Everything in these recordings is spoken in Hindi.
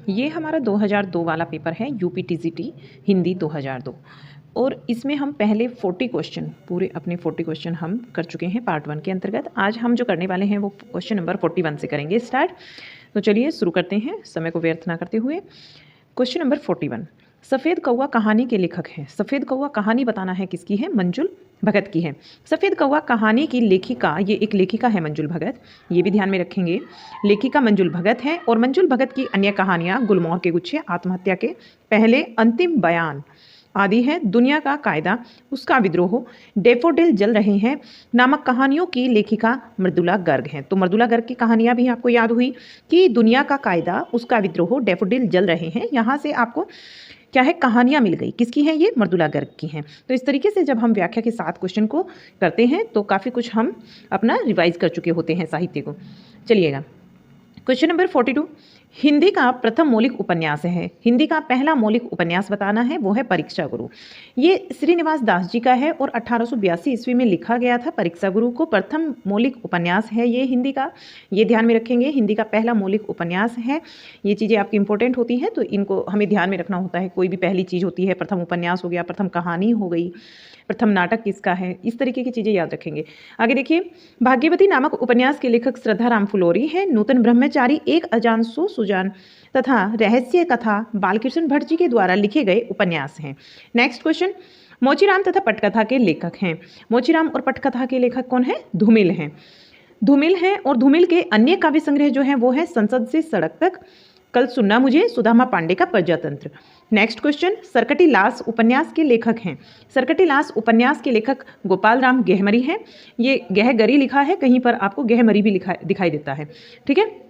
ये हमारा 2002 वाला पेपर है यूपीटीजीटी हिंदी 2002 और इसमें हम पहले 40 क्वेश्चन पूरे अपने 40 क्वेश्चन हम कर चुके हैं पार्ट 1 के अंतर्गत। आज हम जो करने वाले हैं वो क्वेश्चन नंबर 41 से करेंगे स्टार्ट। तो चलिए शुरू करते हैं समय को व्यर्थ ना करते हुए। क्वेश्चन नंबर 41, सफ़ेद कौवा कहानी के लेखक हैं। सफ़ेद कौवा कहानी बताना है किसकी है? मंजुल भगत की है। सफ़ेद कौवा कहानी की लेखिका, ये एक लेखिका है मंजुल भगत, ये भी ध्यान में रखेंगे। लेखिका मंजुल भगत है और मंजुल भगत की अन्य कहानियाँ गुलमोहर के गुच्छे, आत्महत्या के पहले, अंतिम बयान आदि है। दुनिया का कायदा, उसका विद्रोह, डेफोडिल जल रहे हैं नामक कहानियों की लेखिका मृदुला गर्ग हैं। तो मृदुला गर्ग की कहानियाँ भी आपको याद हुई कि दुनिया का कायदा, उसका विद्रोह, डेफोडिल जल रहे हैं। यहाँ से आपको क्या है, कहानियाँ मिल गई। किसकी हैं? ये मृदुला गर्ग की हैं। तो इस तरीके से जब हम व्याख्या के 7 क्वेश्चन को करते हैं तो काफ़ी कुछ हम अपना रिवाइज कर चुके होते हैं साहित्य को। चलिएगा, क्वेश्चन नंबर 42, हिंदी का प्रथम मौलिक उपन्यास है। हिंदी का पहला मौलिक उपन्यास बताना है, वो है परीक्षा गुरु। ये श्रीनिवास दास जी का है और 1882 ईस्वी में लिखा गया था। परीक्षा गुरु को प्रथम मौलिक उपन्यास है ये हिंदी का, ये ध्यान में रखेंगे। हिंदी का पहला मौलिक उपन्यास है। ये चीज़ें आपकी इंपॉर्टेंट होती हैं तो इनको हमें ध्यान में रखना होता है। कोई भी पहली चीज़ होती है, प्रथम उपन्यास हो गया, प्रथम कहानी हो गई, प्रथम नाटक किसका है, इस तरीके की चीज़ें याद रखेंगे। आगे देखिए, भाग्यवती नामक उपन्यास के लेखक श्रद्धाराम फुलोरी हैं। नूतन ब्रह्मचारी, एक अजान सो सुजान तथा रहस्य कथा बालकृष्ण भट्ट जी के द्वारा लिखे गए उपन्यास हैं। नेक्स्ट क्वेश्चन, मोचीराम तथा पटकथा के लेखक हैं। मोचीराम और पटकथा के लेखक कौन है? धूमिल हैं। धूमिल हैं और धूमिल के अन्य काव्य संग्रह जो हैं वो है संसद से सड़क तक, कल सुनना मुझे, सुदामा पांडे का प्रजातंत्र। नेक्स्ट क्वेश्चन, सरकटी लाश उपन्यास के लेखक हैं। सरकटी लाश उपन्यास के लेखक गोपाल राम गेहमरी हैं। ये गहगरी लिखा है, कहीं पर आपको गहमरी भी लिखा दिखाई देता है, ठीक है।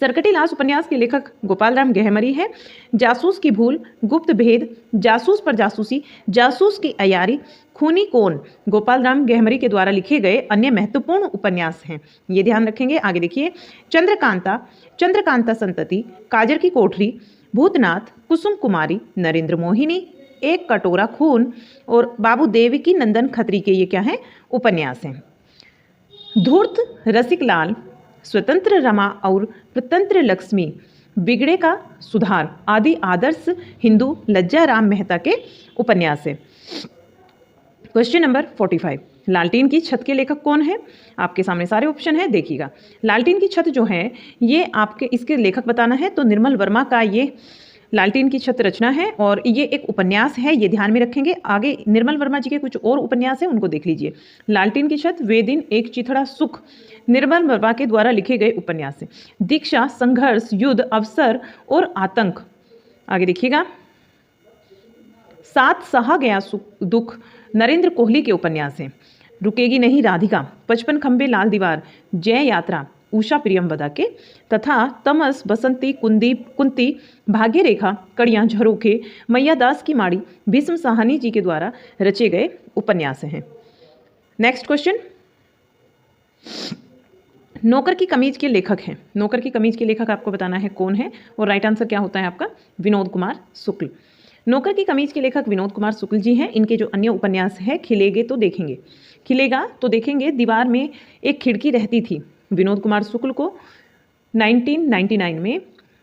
सरकटी लाश उपन्यास के लेखक गोपाल राम गेहमरी है। जासूस की भूल, गुप्त भेद, जासूस पर जासूसी, जासूस की अयारी, खूनी कौन गोपाल राम गेहमरी के द्वारा लिखे गए अन्य महत्वपूर्ण उपन्यास हैं। ये ध्यान रखेंगे। आगे देखिए, चंद्रकांता, चंद्रकांता संतति, काजर की कोठरी, भूतनाथ, कुसुम कुमारी, नरेंद्र मोहिनी, एक कटोरा खून और बाबू देवकी नंदन खत्री के ये क्या है? उपन्यास हैं। धूर्त, रसिक लाल, स्वतंत्र रमा और प्रतंत्र लक्ष्मी, बिगड़े का सुधार आदि आदर्श हिंदू लज्जा राम मेहता के उपन्यास है। क्वेश्चन नंबर 45, लालटीन की छत के लेखक कौन है? आपके सामने सारे ऑप्शन है, देखिएगा। लालटीन की छत जो है ये आपके इसके लेखक बताना है तो निर्मल वर्मा का ये लालटीन की छत रचना है और ये एक उपन्यास है, ये ध्यान में रखेंगे। आगे निर्मल वर्मा जी के कुछ और उपन्यास हैं, उनको देख लीजिए। लालटीन की छत, वे दिन, एक चिथड़ा सुख, निर्मल वर्मा के द्वारा लिखे गए उपन्यास हैं। दीक्षा, संघर्ष, युद्ध, अवसर और आतंक, आगे देखिएगा। साथ सहा गया दुख, नरेंद्र कोहली के उपन्यास हैं। रुकेगी नहीं राधिका, 55 खंबे लाल दीवार, जय यात्रा उषा प्रियमवदा के, तथा तमस, बसंती, कुंती, भाग्य रेखा, कड़ियाँ, झरोखे, मैया दास की माड़ी, भीष्म साहनी जी के द्वारा रचे गए उपन्यास हैं। नेक्स्ट क्वेश्चन, नौकर की कमीज के लेखक हैं। नौकर की कमीज के लेखक आपको बताना है कौन है और राइट आंसर क्या होता है आपका? विनोद कुमार शुक्ल। नौकर की कमीज के लेखक विनोद कुमार शुक्ल जी हैं। इनके जो अन्य उपन्यास है, खिलेगे तो देखेंगे, खिलेगा तो देखेंगे, दीवार में एक खिड़की रहती थी। विनोद कुमार शुक्ल को 1999 में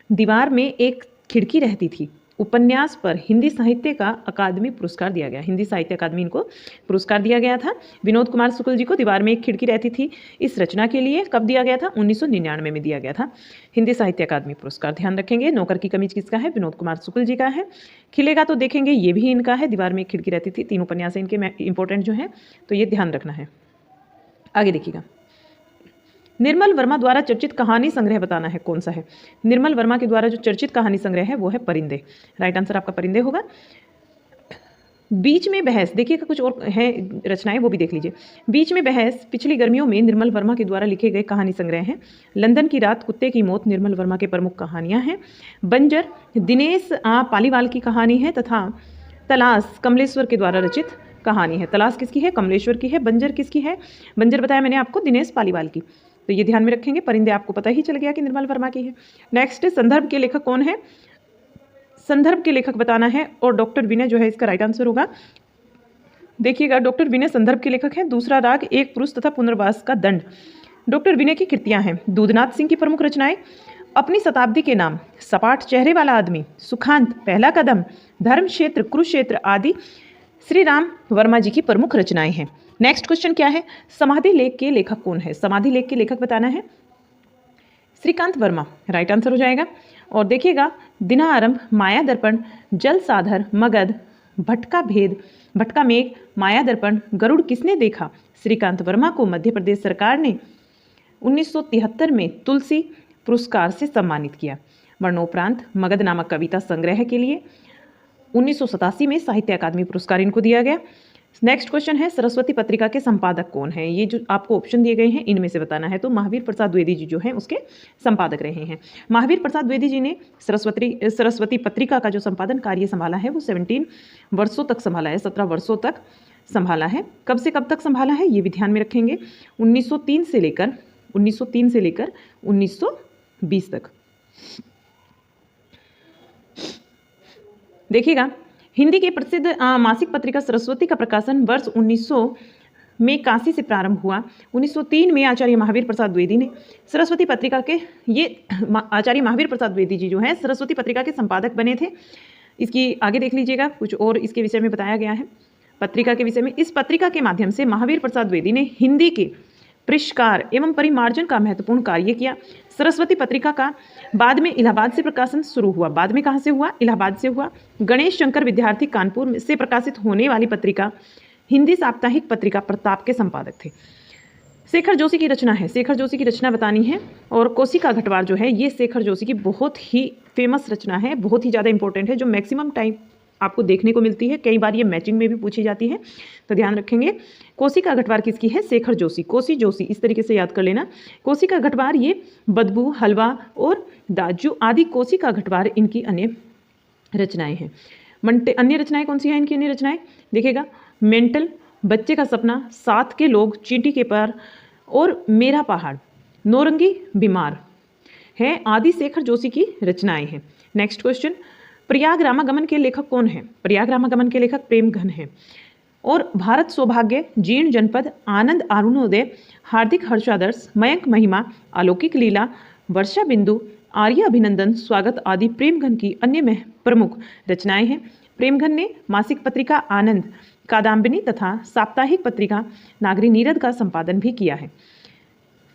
दीवार में एक खिड़की रहती थी उपन्यास पर हिंदी साहित्य का अकादमी पुरस्कार दिया गया। हिंदी साहित्य अकादमी इनको पुरस्कार दिया गया था। विनोद कुमार शुक्ल जी को दीवार में एक खिड़की रहती थी इस रचना के लिए कब दिया गया था? 1999 में दिया गया था हिंदी साहित्य अकादमी पुरस्कार। ध्यान रखेंगे। नौकर की कमीज किसका है? विनोद कुमार शुक्ल जी का है। खिलेगा तो देखेंगे, ये भी इनका है, दीवार में एक खिड़की रहती थी। 3 उपन्यास इनके इंपॉर्टेंट जो हैं, तो ये ध्यान रखना है। आगे देखिएगा, निर्मल वर्मा द्वारा चर्चित कहानी संग्रह बताना है कौन सा है? निर्मल वर्मा के द्वारा जो चर्चित कहानी संग्रह है वो है परिंदे। राइट आंसर आपका परिंदे होगा। बीच में बहस, देखिएगा कुछ और है रचनाएं, वो भी देख लीजिए। बीच में बहस पिछली गर्मियों में निर्मल वर्मा के द्वारा लिखे गए कहानी संग्रह हैं। लंदन की रात, कुत्ते की मौत निर्मल वर्मा के प्रमुख कहानियां हैं। बंजर दिनेश पालीवाल की कहानी है तथा तलाश कमलेश्वर के द्वारा रचित कहानी है। तलाश किसकी है? कमलेश्वर की है। बंजर किसकी है? बंजर बताया मैंने आपको, दिनेश पालीवाल की। तो ये ध्यान में रखेंगे। परिंदे आपको पता ही चल गया कि निर्मल वर्मा की है। नेक्स्ट, संदर्भ के लेखक कौन है? संदर्भ के लेखक बताना है और डॉक्टर विनय जो है इसका राइट आंसर होगा। देखिएगा, डॉक्टर विनय संदर्भ के लेखक हैं। दूसरा राग, एक पुरुष तथा पुनर्वास का दंड, डॉक्टर विनय की कृतियां हैं। दूधनाथ सिंह की प्रमुख रचनाएं, अपनी शताब्दी के नाम, सपाट चेहरे वाला आदमी, सुखांत, पहला कदम, धर्म क्षेत्र, कुरुक्षेत्र आदि श्री राम वर्मा जी की प्रमुख रचनाएं हैं। नेक्स्ट क्वेश्चन क्या है? समाधि लेख के लेखक कौन है? समाधि लेख के लेखक बताना है श्रीकांत वर्मा, राइट आंसर हो जाएगा। और देखिएगा, दिना आरंभ, माया दर्पण, जल साधर, मगध, भटका भेद, भटका मेघ, माया दर्पण, गरुड़ किसने देखा? श्रीकांत वर्मा को मध्य प्रदेश सरकार ने 1973 में तुलसी पुरस्कार से सम्मानित किया। मरणोपरांत मगध नामक कविता संग्रह के लिए 1987 में साहित्य अकादमी पुरस्कार इनको दिया गया। नेक्स्ट क्वेश्चन है, सरस्वती पत्रिका के संपादक कौन है? ये जो आपको ऑप्शन दिए गए हैं इनमें से बताना है। तो महावीर प्रसाद द्विवेदी जी जो हैं उसके संपादक रहे हैं। महावीर प्रसाद द्विवेदी जी ने सरस्वती पत्रिका का जो संपादन कार्य संभाला है वो 17 वर्षों तक संभाला है, 17 वर्षों तक संभाला है। कब से कब तक संभाला है ये भी ध्यान में रखेंगे, 1903 से लेकर 1920 तक। देखिएगा, हिंदी के प्रसिद्ध मासिक पत्रिका सरस्वती का प्रकाशन वर्ष 1900 में काशी से प्रारंभ हुआ। 1903 में आचार्य महावीर प्रसाद द्विवेदी ने सरस्वती पत्रिका के आचार्य महावीर प्रसाद द्विवेदी जी जो हैं सरस्वती पत्रिका के संपादक बने थे। इसकी आगे देख लीजिएगा, कुछ और इसके विषय में बताया गया है पत्रिका के विषय में। इस पत्रिका के माध्यम से महावीर प्रसाद द्विवेदी ने हिंदी के परिष्कार एवं परिमार्जन का महत्वपूर्ण कार्य किया। सरस्वती पत्रिका का बाद में इलाहाबाद से प्रकाशन शुरू हुआ। बाद में कहाँ से हुआ? इलाहाबाद से हुआ। गणेश शंकर विद्यार्थी कानपुर से प्रकाशित होने वाली पत्रिका हिंदी साप्ताहिक पत्रिका प्रताप के संपादक थे। शेखर जोशी की रचना है, शेखर जोशी की रचना बतानी है। और कोशिका घटवार जो है ये शेखर जोशी की बहुत ही फेमस रचना है, बहुत ही ज़्यादा इंपॉर्टेंट है, जो मैक्सिमम टाइम आपको देखने को मिलती है। कई बार ये मैचिंग में भी पूछी जाती है, तो ध्यान रखेंगे। कोशिका घटवार किसकी है? शेखर जोशी, कोसी जोशी, इस तरीके से याद कर लेना। कोशिका घटवार ये बदबू, हलवा और दाजू आदि कोशिका घटवार इनकी अन्य रचनाएं हैं। अन्य रचनाएं कौन सी हैं इनकी? अन्य रचनाएं देखिएगा, मेंटल, बच्चे का सपना, साथ के लोग, चींटी के पार और मेरा पहाड़, नौरंगी, बीमार है आदि शेखर जोशी की रचनाएं हैं। नेक्स्ट क्वेश्चन, प्रयाग रामागमन के लेखक कौन है? प्रयाग रामागमन के लेखक प्रेमघन हैं। और भारत सौभाग्य, जीर्ण जनपद, आनंद अरुणोदय, हार्दिक हर्षादर्श, मयंक महिमा, अलौकिक लीला, वर्षा बिंदु, आर्य अभिनंदन, स्वागत आदि प्रेमघन की अन्य प्रमुख रचनाएं हैं। प्रेमघन ने मासिक पत्रिका आनंद, कादम्बिनी तथा साप्ताहिक पत्रिका नागरी नीरद का संपादन भी किया है।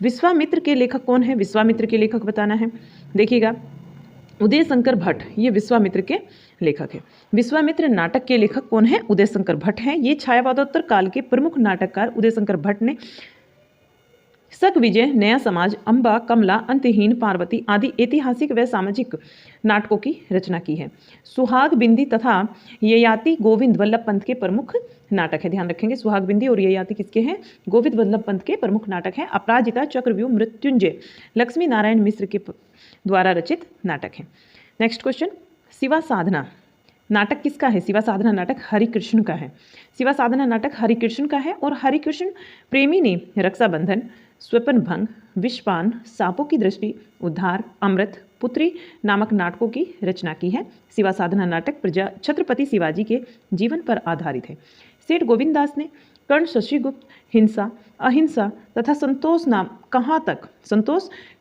विश्वामित्र के लेखक कौन है? विश्वामित्र के लेखक बताना है। देखिएगा, उदय शंकर भट्ट ये विश्वामित्र के लेखक है। विश्वामित्र नाटक के लेखक कौन है? उदय शंकर भट्ट हैं। ये छायावादोत्तर काल के प्रमुख नाटककार उदय शंकर भट्ट ने शक विजय, नया समाज, अम्बा, कमला, अंतहीन, पार्वती आदि ऐतिहासिक व सामाजिक नाटकों की रचना की है। सुहाग बिंदी तथा ययाति गोविंद वल्लभ पंत के प्रमुख नाटक है। ध्यान रखेंगे, सुहाग बिंदी और ययाति किसके हैं? गोविंद वल्लभ पंत के प्रमुख नाटक हैं। अपराजिता, चक्रव्यूह, मृत्युंजय लक्ष्मी नारायण मिश्र के द्वारा रचित नाटक है। नेक्स्ट क्वेश्चन, शिवा साधना नाटक किसका है? शिवा साधना नाटक हरिकृष्ण का है। शिवा साधना नाटक हरिकृष्ण का है और हरिकृष्ण प्रेमी ने रक्षाबंधन, स्वप्न भंग, विषपान, सांपों की दृष्टि, उद्धार, अमृत, पुत्री नामक नाटकों की रचना की है। शिवा साधना नाटक छत्रपति शिवाजी के जीवन पर आधारित है। सेठ गोविंद दास ने कर्ण, शशिगुप्त, हिंसा, अहिंसा तथा संतोष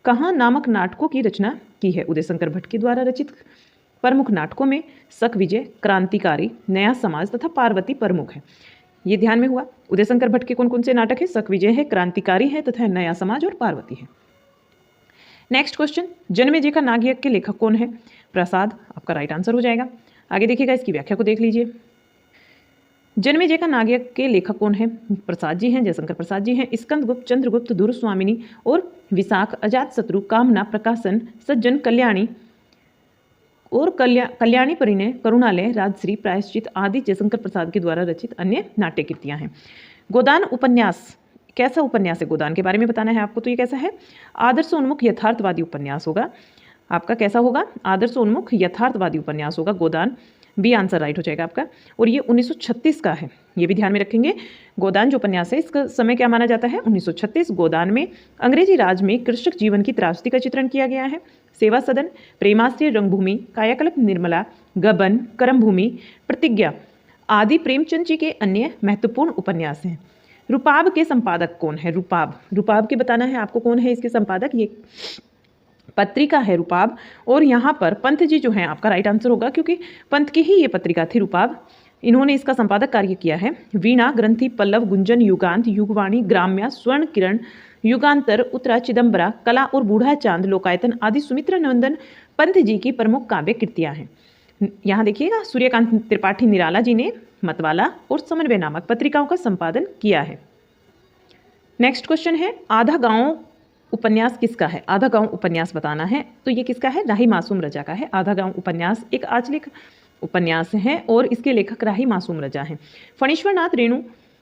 कहाँ नामक नाटकों की रचना की है। उदय शंकर भट्ट के द्वारा रचित प्रमुख नाटकों में शक विजय, क्रांतिकारी, नया समाज तथा पार्वती प्रमुख है। ये ध्यान में हुआ। उदय शंकर भट्ट के कौन कौन से नाटक है? शक विजय है, क्रांतिकारी है तथा नया समाज और पार्वती है। नेक्स्ट क्वेश्चन, जन्मेजय का नागयज्ञ के लेखक कौन है? प्रसाद, आपका राइट आंसर हो जाएगा। आगे देखिएगा, इसकी व्याख्या को देख लीजिए। जन्मेजय का नागयज्ञ के लेखक कौन है? प्रसाद जी हैं, जयशंकर प्रसाद जी हैं। स्कंदगुप्त, चंद्रगुप्त, दुर्स्वामिनी और विशाख, अजातशत्रु, कामना, प्रकाशन, सज्जन, कल्याणी और कल्याणी परिणय, करुणालय, राजश्री, प्रायश्चित आदि जयशंकर प्रसाद के द्वारा रचित अन्य नाट्य कृतियां हैं। गोदान उपन्यास कैसा उपन्यास है? गोदान के बारे में बताना है आपको। तो ये कैसा है? आदर्श उन्मुख यथार्थवादी उपन्यास होगा आपका। कैसा होगा? आदर्श उन्मुख यथार्थवादी उपन्यास होगा गोदान। बी आंसर राइट हो जाएगा आपका। और ये 1936 का है, ये भी ध्यान में रखेंगे। गोदान जो उपन्यास है इसका समय क्या माना जाता है? 1936। गोदान में अंग्रेजी राज में कृषक जीवन की त्रासदी का चित्रण किया गया है। सेवा सदन, प्रेमाश्रय, रंगभूमि, कायाकल्प, निर्मला, गबन, कर्मभूमि, प्रतिज्ञा आदि प्रेमचंद जी के अन्य महत्वपूर्ण उपन्यास हैं। रूपाब के संपादक कौन है? रूपाब के बताना है आपको कौन है इसके संपादक। ये पत्रिका है रूपाब। और यहाँ पर पंत जी जो हैं आपका राइट आंसर होगा, क्योंकि पंत की ही ये पत्रिका थी रूपाब। इन्होंने इसका संपादक कार्य किया है। वीणा, ग्रंथि, पल्लव, गुंजन, युगांत, युगवाणी, ग्राम्या, स्वर्ण किरण, युगांतर, उत्तरा, चिदम्बरा, कला और बूढ़ा चांद, लोकायतन आदि सुमित्रा नंदन पंत जी की प्रमुख काव्य कृतियां हैं। यहाँ देखिएगा सूर्यकांत त्रिपाठी निराला जी ने मतवाला और समन्वय नामक पत्रिकाओं का संपादन किया है। नेक्स्ट क्वेश्चन है, आधा गांव उपन्यास किसका है? आधा गांव उपन्यास बताना है। तो ये किसका है? राही मासूम रजा का है। आधा गांव उपन्यास एक आंचलिक उपन्यास है और इसके लेखक राही मासूम रजा हैं। फणीश्वर नाथ रेणु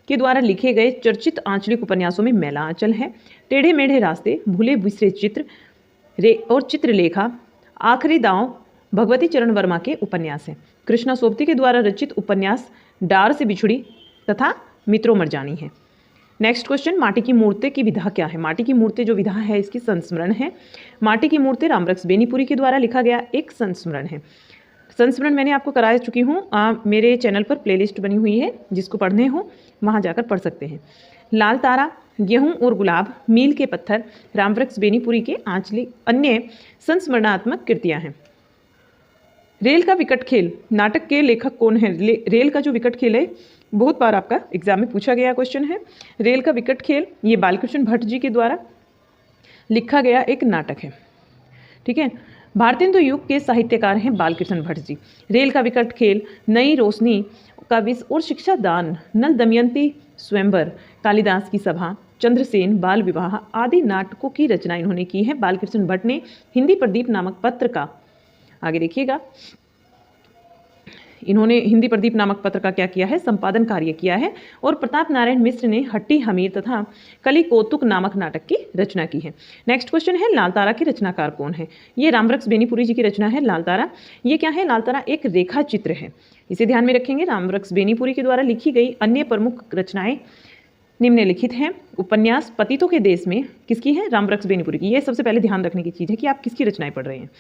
के द्वारा लिखे गए चर्चित आंचलिक उपन्यासों में मैला आंचल है, टेढ़े मेढ़े रास्ते, भूले बिसरे चित्र और चित्रलेखा, आखिरी दांव भगवती चरण वर्मा के उपन्यास हैं। कृष्णा सोबती के द्वारा रचित उपन्यास डार से बिछुड़ी तथा मित्रों मरजानी है। नेक्स्ट क्वेश्चन, माटी की मूर्ति की विधा क्या है? माटी की मूर्ति जो विधा है इसकी संस्मरण है। माटी की मूर्ति रामरक्स बेनीपुरी के द्वारा लिखा गया एक संस्मरण है। संस्मरण मैंने आपको करा चुकी हूँ, मेरे चैनल पर प्लेलिस्ट बनी हुई है, जिसको पढ़ने हो वहाँ जाकर पढ़ सकते हैं। लाल तारा, गेहूं और गुलाब, मील के पत्थर रामवृक्ष बेनीपुरी के आंचलिक अन्य संस्मरणात्मक कृतियां हैं। रेल का विकट खेल नाटक के लेखक कौन है? रेल का जो विकट खेल है बहुत बार आपका एग्जाम में पूछा गया क्वेश्चन है। रेल का विकट खेल ये बालकृष्ण भट्ट जी के द्वारा लिखा गया एक नाटक है। ठीक है, भारतेंदु युग के साहित्यकार हैं बालकृष्ण भट्ट जी। रेल का विकट खेल, नई रोशनी का विष और शिक्षा दान, नल दमयंती स्वयंवर, कालिदास की सभा, चंद्रसेन, बाल विवाह आदि नाटकों की रचना इन्होंने की है। बालकृष्ण भट्ट ने हिंदी प्रदीप नामक पत्र का, आगे देखिएगा, इन्होंने हिंदी प्रदीप नामक पत्र का क्या किया है? संपादन कार्य किया है। और प्रताप नारायण मिश्र ने हट्टी हमीर तथा कली कौतुक नामक नाटक की रचना की है। नेक्स्ट क्वेश्चन है, लाल तारा के रचनाकार कौन है? ये रामवृक्ष बेनीपुरी जी की रचना है लाल तारा। ये क्या है? लाल तारा एक रेखा चित्र है, इसे ध्यान में रखेंगे। रामवृक्ष बेनीपुरी के द्वारा लिखी गई अन्य प्रमुख रचनाएं निम्नलिखित हैं। उपन्यास पतितों के देश में किसकी है? रामवृक्ष बेनीपुरी की। ये सबसे पहले ध्यान रखने की चीज़ है कि आप किसकी रचनाएं पढ़ रहे हैं।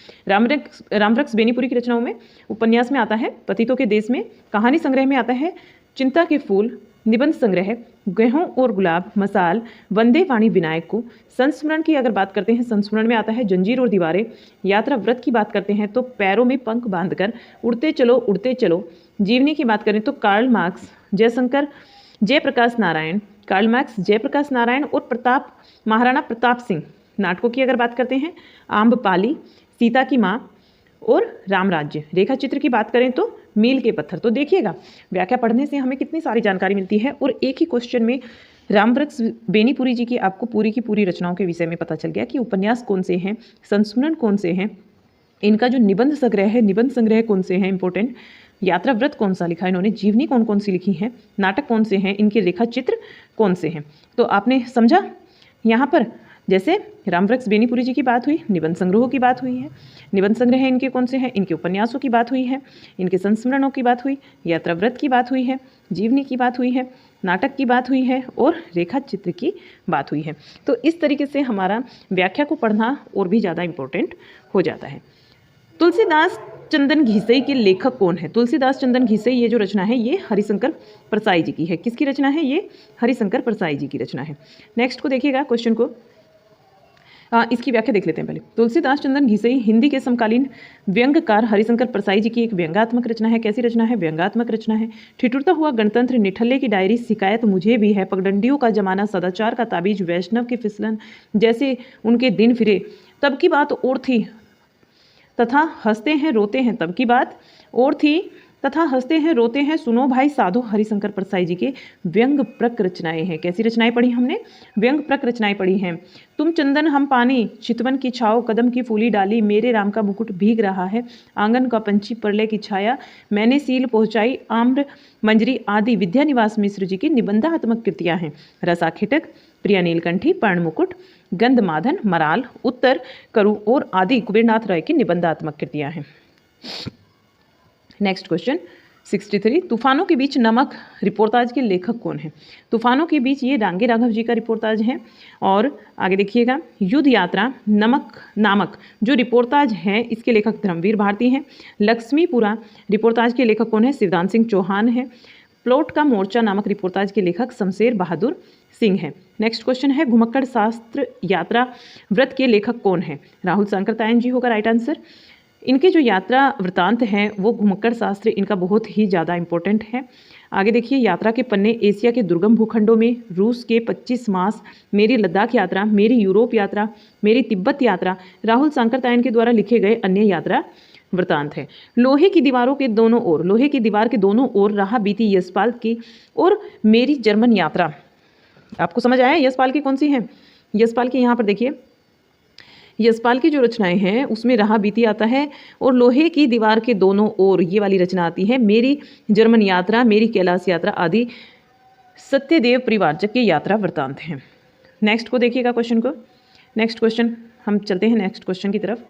रामवृक्ष बेनीपुरी की रचनाओं में उपन्यास में आता है पतितों के देश में, कहानी संग्रह में आता है चिंता के फूल, निबंध संग्रह गेहूं और गुलाब, मसाल, वंदे वाणी विनायक को। संस्मरण की अगर बात करते हैं, संस्मरण में आता है जंजीर और दीवारें। यात्रा व्रत की बात करते हैं तो पैरों में पंख बांधकर उड़ते चलो। जीवनी की बात करें तो Karl Marx, Jayaprakash Narayan, Karl Marx, Jayaprakash Narayan और महाराणा प्रताप सिंह। नाटकों की अगर बात करते हैं, आम्रपाली, सीता की माँ और रामराज्य। रेखा चित्र की बात करें तो मील के पत्थर। तो देखिएगा व्याख्या पढ़ने से हमें कितनी सारी जानकारी मिलती है और एक ही क्वेश्चन में रामवृक्ष बेनीपुरी जी की आपको पूरी की पूरी रचनाओं के विषय में पता चल गया कि उपन्यास कौन से हैं, संस्मरण कौन से हैं, इनका जो निबंध संग्रह है, निबंध संग्रह कौन से हैं इंपॉर्टेंट, यात्रा व्रत कौन सा लिखा है इन्होंने, जीवनी कौन कौन सी लिखी है, नाटक कौन से हैं, इनके रेखा चित्र कौन से हैं। तो आपने समझा, यहाँ पर जैसे रामवृक्ष बेनीपुरी जी की बात हुई, निबंध संग्रहों की बात हुई है, निबंध संग्रह इनके कौन से हैं, इनके उपन्यासों की बात हुई है, इनके संस्मरणों की बात हुई, यात्रा व्रत की बात हुई है, जीवनी की बात हुई है, नाटक की बात हुई है और रेखा चित्र की बात हुई है। तो इस तरीके से हमारा व्याख्या को पढ़ना और भी ज़्यादा इम्पोर्टेंट हो जाता है। तुलसीदास चंदन घिसई के लेखक कौन है? तुलसीदास चंदन घिसई ये जो रचना है ये हरिशंकर परसाई जी की है। किसकी रचना है? ये हरिशंकर परसाई जी की रचना है। नेक्स्ट को देखिएगा क्वेश्चन को, इसकी व्याख्या देख लेते हैं पहले। तुलसीदास चंदन घिसई हिंदी के समकालीन व्यंग्यकार हरिशंकर परसाई जी की एक व्यंग्यात्मक रचना है। कैसी रचना है? व्यंग्यात्मक रचना है। ठिठुरता हुआ गणतंत्र, निठल्ले की डायरी, शिकायत मुझे भी है, पगडंडियों का जमाना, सदाचार का ताबीज, वैष्णव के फिसलन जैसे उनके दिन फिरे, तब की बात और थी तथा हंसते हैं रोते हैं, तब की बात और थी तथा हंसते हैं रोते हैं, सुनो भाई साधो। हरिशंकर परसाई जी के व्यंग प्रक रचनाएं हैं। कैसी रचनाएं पढ़ी हमने? व्यंग प्रक रचनाएं पढ़ी हैं। तुम चंदन हम पानी, चितवन की छाओ, कदम की फूली डाली, मेरे राम का मुकुट भीग रहा है, आंगन का पंछी, प्रलय की छाया, मैंने सील पहुंचाई, आम्र मंजरी आदि विद्यानिवास मिश्र जी की निबंधात्मक कृतियां हैं। रसाखिटक, प्रिया नीलकंठी, पर्ण मुकुट, गंधमादन, मराल, उत्तर करु और आदि कुबेरनाथ राय की निबंधात्मक कृतियां हैं। नेक्स्ट क्वेश्चन 63, तूफानों के बीच नमक रिपोर्टाज के लेखक कौन है? तूफानों के बीच ये डांगे राघव जी का रिपोर्टाज है। और आगे देखिएगा, युद्ध यात्रा नामक जो रिपोर्टाज है इसके लेखक धर्मवीर भारती हैं। लक्ष्मीपुरा रिपोर्टाज के लेखक कौन है? शिवदान सिंह चौहान है। प्लॉट का मोर्चा नामक रिपोर्टाज के लेखक शमशेर बहादुर सिंह है। नेक्स्ट क्वेश्चन है घुमक्कड़ शास्त्र यात्रा व्रत के लेखक कौन है? राहुल सांकृत्यायन जी होगा राइट आंसर। इनके जो यात्रा वृतांत हैं वो घुमक्कड़ शास्त्र इनका बहुत ही ज़्यादा इंपॉर्टेंट है। आगे देखिए, यात्रा के पन्ने एशिया के दुर्गम भूखंडों में, रूस के 25 मास, मेरी लद्दाख यात्रा, मेरी यूरोप यात्रा, मेरी तिब्बत यात्रा राहुल सांकृत्यायन के द्वारा लिखे गए अन्य यात्रा वृतांत है। लोहे की दीवारों के दोनों ओर, लोहे की दीवार के दोनों ओर राह बीती यशपाल की और मेरी जर्मन यात्रा, आपको समझ आया यशपाल की कौन सी है? यशपाल की यहाँ पर देखिए, यशपाल की जो रचनाएं हैं उसमें राह बीती आता है और लोहे की दीवार के दोनों ओर ये वाली रचना आती है मेरी जर्मन यात्रा, मेरी कैलाश यात्रा आदि सत्यदेव परिवारजक की यात्रा वृतांत हैं। नेक्स्ट को देखिएगा क्वेश्चन को। नेक्स्ट क्वेश्चन हम चलते हैं नेक्स्ट क्वेश्चन की तरफ।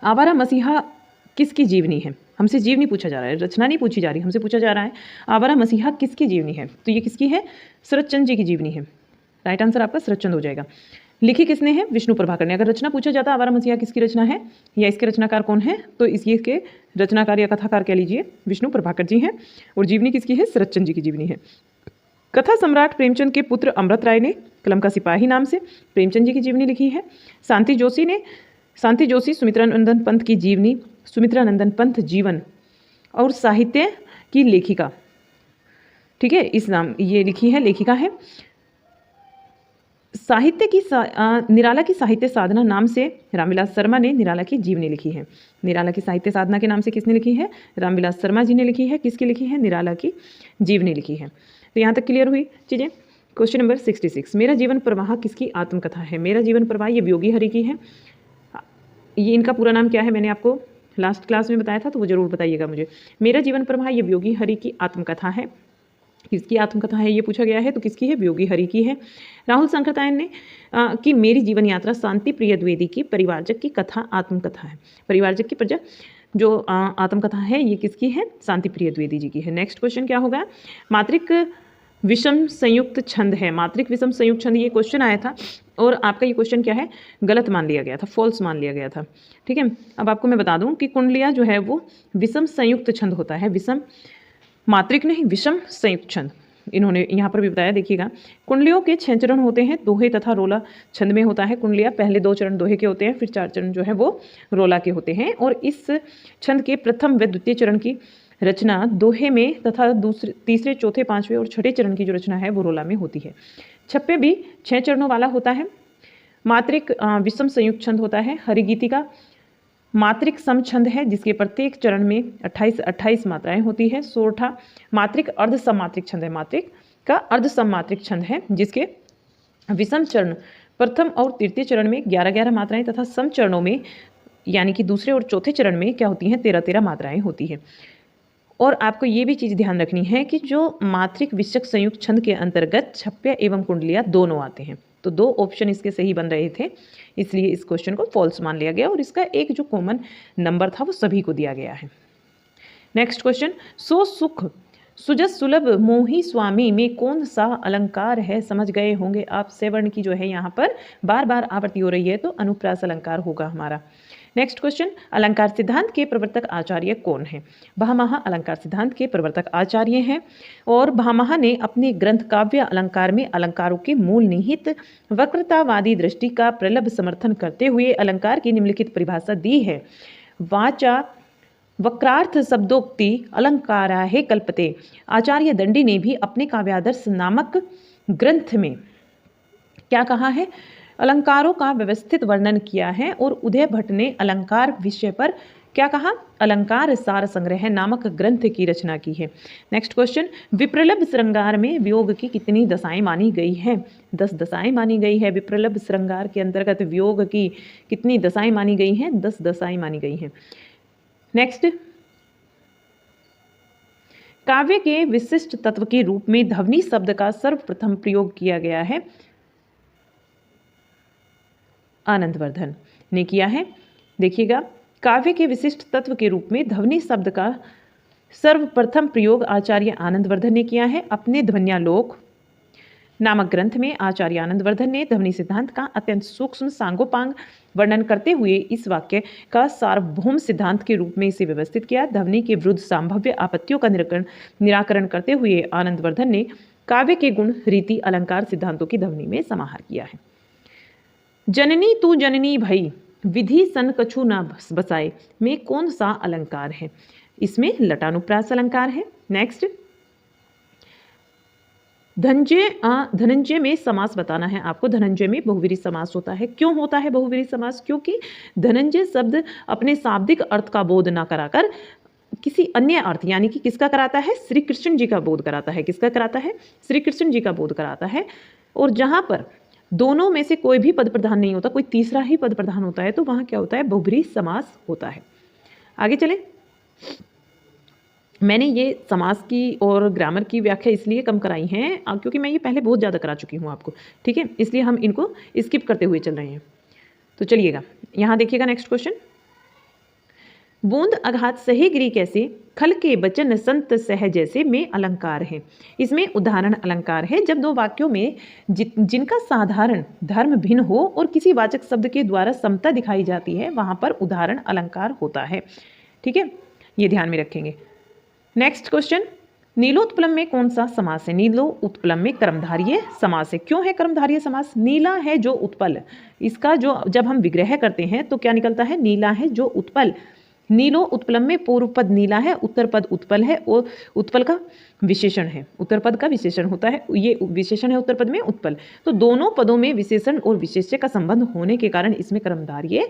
आवारा मसीहा किसकी जीवनी है? हमसे जीवनी पूछा जा रहा है, रचना नहीं पूछी जा रही, हमसे पूछा जा रहा है आवारा मसीहा किसकी जीवनी है? तो ये किसकी है? शरतचंद्र जी की जीवनी है। राइट आंसर आपका शरतचंद्र हो जाएगा। लिखी किसने है? विष्णु प्रभाकर ने। अगर रचना पूछा जाता आवारा मसीहा किसकी रचना है या इसके रचनाकार कौन है, तो इसके रचनाकार या कथाकार कह लीजिए विष्णु प्रभाकर जी हैं। और जीवनी किसकी है? शरतचंद्र जी की जीवनी है। कथा सम्राट प्रेमचंद के पुत्र अमृत राय ने कलम का सिपाही नाम से प्रेमचंद जी की जीवनी लिखी है। शांति जोशी सुमित्रानंदन पंत की जीवनी, सुमित्रानंदन पंत जीवन और साहित्य की लेखिका, ठीक है, इस नाम ये लिखी है, लेखिका है। साहित्य की निराला की साहित्य साधना नाम से रामविलास शर्मा ने निराला की जीवनी लिखी है। निराला की साहित्य साधना के नाम से किसने लिखी है? रामविलास शर्मा जी ने लिखी है। किसकी लिखी है? निराला की जीवनी लिखी है। तो यहाँ तक क्लियर हुई चीज़ें। क्वेश्चन नंबर 66, मेरा जीवन प्रवाह किसकी आत्मकथा है? मेरा जीवन प्रवाह ये योगी हरि की है। ये इनका पूरा नाम क्या है मैंने आपको लास्ट क्लास में बताया था, तो वो जरूर बताइएगा मुझे। मेरा जीवन प्रवाह ये योगी हरि की आत्मकथा है। किसकी आत्मकथा है ये पूछा गया है, तो किसकी है? योगी हरि की है। राहुल सांकृत्यायन ने कि मेरी जीवन यात्रा शांति प्रिय द्विवेदी की परिवारजक की कथा आत्मकथा है। परिवारजक की प्रजा जो आत्मकथा है ये किसकी है? शांति प्रिय द्विवेदी जी की है। नेक्स्ट क्वेश्चन क्या होगा? मात्रिक विषम संयुक्त छंद है। मात्रिक विषम संयुक्त छंद ये क्वेश्चन आया था और आपका ये क्वेश्चन क्या है? गलत मान लिया गया था, फॉल्स मान लिया गया था, ठीक है। अब आपको मैं बता दूं कि कुंडलिया जो है वो विषम संयुक्त छंद होता है, विषम मात्रिक नहीं, विषम संयुक्त छंद इन्होंने यहाँ पर भी बताया। देखिएगा, कुंडलियों के 6 चरण होते हैं, दोहे तथा रोला छंद में होता है कुंडलिया। पहले 2 चरण दोहे के होते हैं, फिर 4 चरण जो है वो रोला के होते हैं। और इस छंद के प्रथम व द्वितीय चरण की रचना दोहे में तथा तीसरे, चौथे, 5वें और 6ठे चरण की जो रचना है वो रोला में होती है। छप्पे भी 6 चरणों वाला होता है। मात्रिक विषम संयुक्त छंद होता है। हरिगीतिका मात्रिक सम छंद है जिसके प्रत्येक चरण में 28 मात्राएं होती है। सोरठा मात्रिक अर्ध सममात्रिक छंद है। मात्रिक का अर्ध सममात्रिक छंद है जिसके विषम चरण प्रथम और तृतीय चरण में 11-11 मात्राएं तथा सम चरणों में यानी कि दूसरे और चौथे चरण में क्या होती हैं? 13-13 मात्राएं होती हैं। और आपको ये भी चीज़ ध्यान रखनी है कि जो मात्रिक विषक संयुक्त छंद के अंतर्गत छप्पे एवं कुंडलिया दोनों आते हैं। तो 2 ऑप्शन इसके सही बन रहे थे, इसलिए इस क्वेश्चन को फॉल्स मान लिया गया और इसका एक जो कॉमन नंबर था वो सभी को दिया गया है। नेक्स्ट क्वेश्चन, सो सुख सुजस सुलभ मोही स्वामी में कौन सा अलंकार है? समझ गए होंगे आप, सेवर्ण की जो है यहाँ पर बार बार आवृत्ति हो रही है तो अनुप्रास अलंकार होगा हमारा। नेक्स्ट क्वेश्चन, अलंकार सिद्धांत के प्रवर्तक आचार्य कौन है? भामह अलंकार सिद्धांत के प्रवर्तक आचार्य हैं और भामह ने अपने ग्रंथ काव्य अलंकार में अलंकारों के मूल निहित वक्रतावादी दृष्टि का प्रबल समर्थन करते हुए अलंकार की निम्नलिखित परिभाषा दी है। वाचा वक्रार्थ शब्दोक्ति अलंकारा है कल्पते। आचार्य दंडी ने भी अपने काव्यादर्श नामक ग्रंथ में क्या कहा है? अलंकारों का व्यवस्थित वर्णन किया है। और उदय भट्ट ने अलंकार विषय पर क्या कहा? अलंकार सार संग्रह नामक ग्रंथ की रचना की है। नेक्स्ट क्वेश्चन, विप्रलभ श्रृंगार में वियोग की कितनी दशाएं मानी गई हैं? 10 दशाएं मानी गई है। विप्रलभ श्रृंगार के अंतर्गत वियोग की कितनी दशाएं मानी गई हैं? 10 दशाएं मानी गई हैं। नेक्स्ट, काव्य के विशिष्ट तत्व के रूप में ध्वनि शब्द का सर्वप्रथम प्रयोग किया गया है। आनंदवर्धन ने किया है। देखिएगा, काव्य के विशिष्ट तत्व के रूप में ध्वनि शब्द का सर्वप्रथम प्रयोग आचार्य आनंदवर्धन ने किया है। अपने ध्वन्यालोक नामक ग्रंथ में आचार्य आनंदवर्धन ने ध्वनि सिद्धांत का अत्यंत सूक्ष्म सांगोपांग वर्णन करते हुए इस वाक्य का सार्वभौम सिद्धांत के रूप में इसे व्यवस्थित किया। ध्वनि के विरुद्ध संभाव्य आपत्तियों का निराकरण करते हुए आनंदवर्धन ने काव्य के गुण रीति अलंकार सिद्धांतों की ध्वनि में समाहार किया है। जननी तू जननी भई विधि सन कछु न बसाए में कौन सा अलंकार है? इसमें लटानुप्रास अलंकार है। नेक्स्ट, धनंजय में समास बताना है आपको। धनंजय में बहुव्रीहि समास होता है। क्यों होता है बहुव्रीहि समास? क्योंकि धनंजय शब्द अपने शाब्दिक अर्थ का बोध ना कराकर किसी अन्य अर्थ यानी कि किसका कराता है? श्री कृष्ण जी का बोध कराता है। किसका कराता है? श्री कृष्ण जी का बोध कराता है। और जहां पर दोनों में से कोई भी पद प्रधान नहीं होता, कोई तीसरा ही पद प्रधान होता है, तो वहां क्या होता है? बहुव्रीहि समास होता है। आगे चले। मैंने ये समास की और ग्रामर की व्याख्या इसलिए कम कराई हैं क्योंकि मैं ये पहले बहुत ज़्यादा करा चुकी हूँ आपको, ठीक है, इसलिए हम इनको स्किप करते हुए चल रहे हैं। तो चलिएगा, यहाँ देखिएगा नेक्स्ट क्वेश्चन। बूंद अघात सहे गिरी कैसे, खल के बचन संत सह जैसे में अलंकार है। इसमें उदाहरण अलंकार है जब दो वाक्यों में जिनका साधारण धर्म भिन्न हो और किसी वाचक शब्द के द्वारा समता दिखाई जाती है, वहां पर उदाहरण अलंकार होता है। ठीक है, ये ध्यान में रखेंगे। नेक्स्ट क्वेश्चन, नीलोत्पलम में कौन सा समास है? नीलोत्पलम में कर्मधारय समास है। क्यों है कर्मधारय समास? नीला है जो उत्पल, इसका जो जब हम विग्रह करते हैं तो क्या निकलता है? नीला है जो उत्पल। नीलो उत्पलम में पूर्व पद नीला है, उत्तर पद उत्पल है और उत्पल का विशेषण है, उत्तर पद का विशेषण होता है, ये विशेषण है उत्तर पद में उत्पल। तो दोनों पदों में विशेषण और विशेष्य का संबंध होने के कारण इसमें कर्मधारय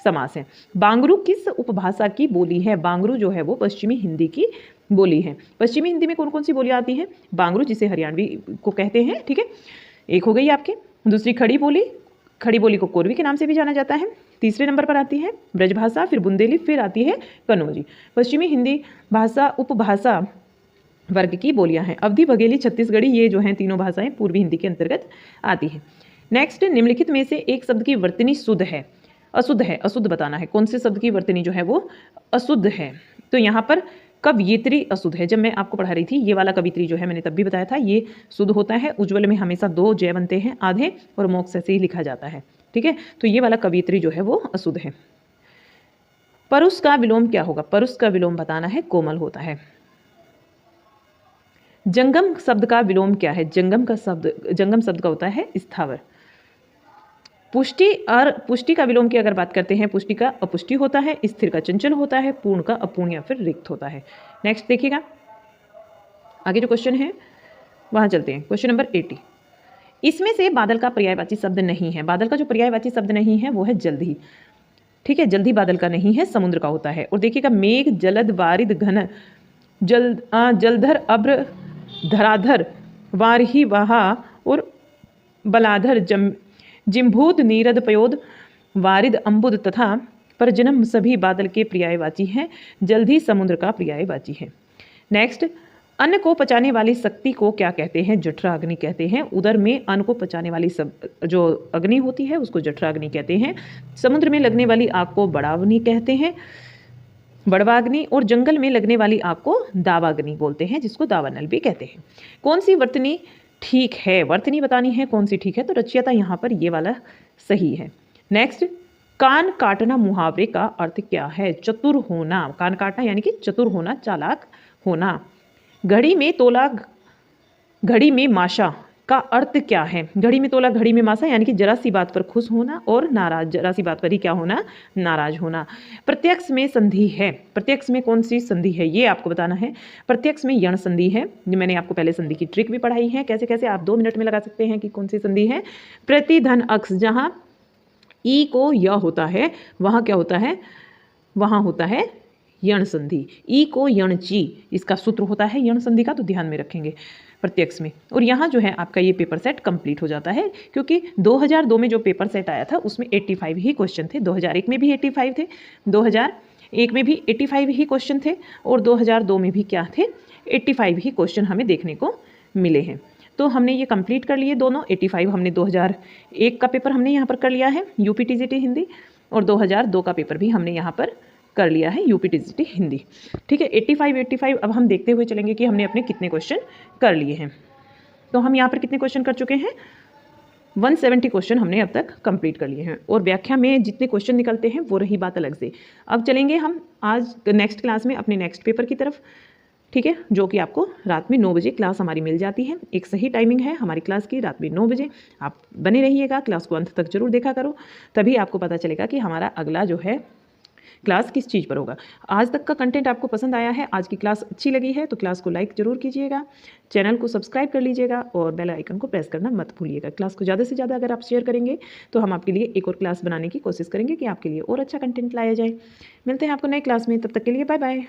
समास है। बांगरू किस उपभाषा की बोली है? बांगरू जो है वो पश्चिमी हिंदी की बोली है। पश्चिमी हिंदी में कौन कौन सी बोलियां आती हैं? बांगरू, जिसे हरियाणवी को कहते हैं, ठीक है, एक हो गई आपके। दूसरी खड़ी बोली, खड़ी बोली को कोरवी के नाम से भी जाना जाता है। तीसरे नंबर पर आती है ब्रजभाषा, फिर बुंदेली, फिर आती है कन्नौजी। पश्चिमी हिंदी भाषा उपभाषा वर्ग की बोलियां हैं। अवधी, बघेली, छत्तीसगढ़ी, ये जो हैं तीनों भाषाएं पूर्वी हिंदी के अंतर्गत आती हैं। नेक्स्ट, निम्नलिखित में से एक शब्द की वर्तनी शुद्ध है, अशुद्ध है? अशुद्ध बताना है। कौन से शब्द की वर्तनी जो है वो अशुद्ध है? तो यहाँ पर कवियत्री अशुद्ध है। जब मैं आपको पढ़ा रही थी, ये वाला कवित्री जो है मैंने तब भी बताया था, ये शुद्ध होता है। उज्ज्वल में हमेशा दो जय बनते हैं आधे, और मोक्ष से ही लिखा जाता है, ठीक है। तो ये वाला कवियत्री जो है वो अशुद्ध है। परुष का विलोम क्या होगा? परुष का विलोम बताना है, कोमल होता है। जंगम शब्द का विलोम क्या है? जंगम शब्द का होता है स्थावर। पुष्टि और पुष्टि का विलोम की अगर बात करते हैं, पुष्टि का अपुष्टि होता है, स्थिर का चंचल होता है, पूर्ण का अपूर्ण या फिर रिक्त होता है। नेक्स्ट देखिएगा, आगे जो क्वेश्चन है वहां चलते हैं। क्वेश्चन नंबर 80, इसमें से बादल का पर्यायवाची शब्द नहीं है। बादल का जो पर्यायवाची शब्द नहीं है वो है जल्दी, ठीक है, जल्दी बादल का नहीं है, समुद्र का होता है। और देखिएगा, मेघ, जलद, वारिद, घन, जलधर, अभ्र, धराधर, वारही, वाहा और बलाधर, जिम्भूत, नीरद, पयोद, वारिद, अम्बुद तथा परजनम सभी बादल के पर्यायवाची हैं। जल्दी समुद्र का पर्यायवाची है। नेक्स्ट, अन्न को पचाने वाली शक्ति को क्या कहते हैं? जठराग्नि कहते हैं। उदर में अन्न को पचाने वाली जो अग्नि होती है उसको जठराग्नि कहते हैं। समुद्र में लगने वाली आग को बड़ावनी कहते हैं, बड़वाग्नि। और जंगल में लगने वाली आग को दावाग्नि बोलते हैं, जिसको दावानल भी कहते हैं। कौन सी वर्तनी ठीक है? वर्तनी बतानी है कौन सी ठीक है, तो रचयिता यहाँ पर ये वाला सही है। नेक्स्ट, कान काटना मुहावरे का अर्थ क्या है? चतुर होना। कान काटना यानी कि चतुर होना, चालाक होना। घड़ी में तोला, घड़ी में माशा का अर्थ क्या है? घड़ी में तोला, घड़ी में माशा यानी कि जरा सी बात पर खुश होना और नाराज, जरा सी बात पर ही क्या होना? नाराज होना। प्रत्यक्ष में संधि है। प्रत्यक्ष में कौन सी संधि है ये आपको बताना है। प्रत्यक्ष में यण संधि है। मैंने आपको पहले संधि की ट्रिक भी पढ़ाई है, कैसे कैसे आप 2 मिनट में लगा सकते हैं कि कौन सी संधि है। प्रतिधन अक्ष, जहां ई को य होता है वहां क्या होता है? वहां होता है यण संधि। ई को यण ची, इसका सूत्र होता है यण संधि का, तो ध्यान में रखेंगे प्रत्यक्ष में। और यहाँ जो है आपका ये पेपर सेट कंप्लीट हो जाता है, क्योंकि 2002 में जो पेपर सेट आया था उसमें 85 ही क्वेश्चन थे। 2001 में भी 85 थे, 2001 में भी 85 ही क्वेश्चन थे, और 2002 में भी क्या थे? 85 ही क्वेश्चन हमें देखने को मिले हैं। तो हमने ये कंप्लीट कर लिए दोनों। 85 हमने 2001 का पेपर हमने यहाँ पर कर लिया है यूपीटीजीटी हिंदी, और 2002 का पेपर भी हमने यहाँ पर कर लिया है यूपीटीजीटी हिंदी, ठीक है। 85 अब हम देखते हुए चलेंगे कि हमने अपने कितने क्वेश्चन कर लिए हैं। तो हम यहाँ पर कितने क्वेश्चन कर चुके हैं? 170 क्वेश्चन हमने अब तक कंप्लीट कर लिए हैं, और व्याख्या में जितने क्वेश्चन निकलते हैं वो रही बात अलग से। अब चलेंगे हम आज नेक्स्ट क्लास में अपने नेक्स्ट पेपर की तरफ, ठीक है, जो कि आपको रात में 9 बजे क्लास हमारी मिल जाती है। एक सही टाइमिंग है हमारी क्लास की, रात में 9 बजे। आप बने रहिएगा, क्लास को अंत तक जरूर देखा करो, तभी आपको पता चलेगा कि हमारा अगला जो है क्लास किस चीज़ पर होगा। आज तक का कंटेंट आपको पसंद आया है, आज की क्लास अच्छी लगी है तो क्लास को लाइक ज़रूर कीजिएगा, चैनल को सब्सक्राइब कर लीजिएगा और बेल आइकन को प्रेस करना मत भूलिएगा। क्लास को ज़्यादा से ज़्यादा अगर आप शेयर करेंगे तो हम आपके लिए एक और क्लास बनाने की कोशिश करेंगे कि आपके लिए और अच्छा कंटेंट लाया जाए। मिलते हैं आपको नई क्लास में, तब तक के लिए बाय बाय।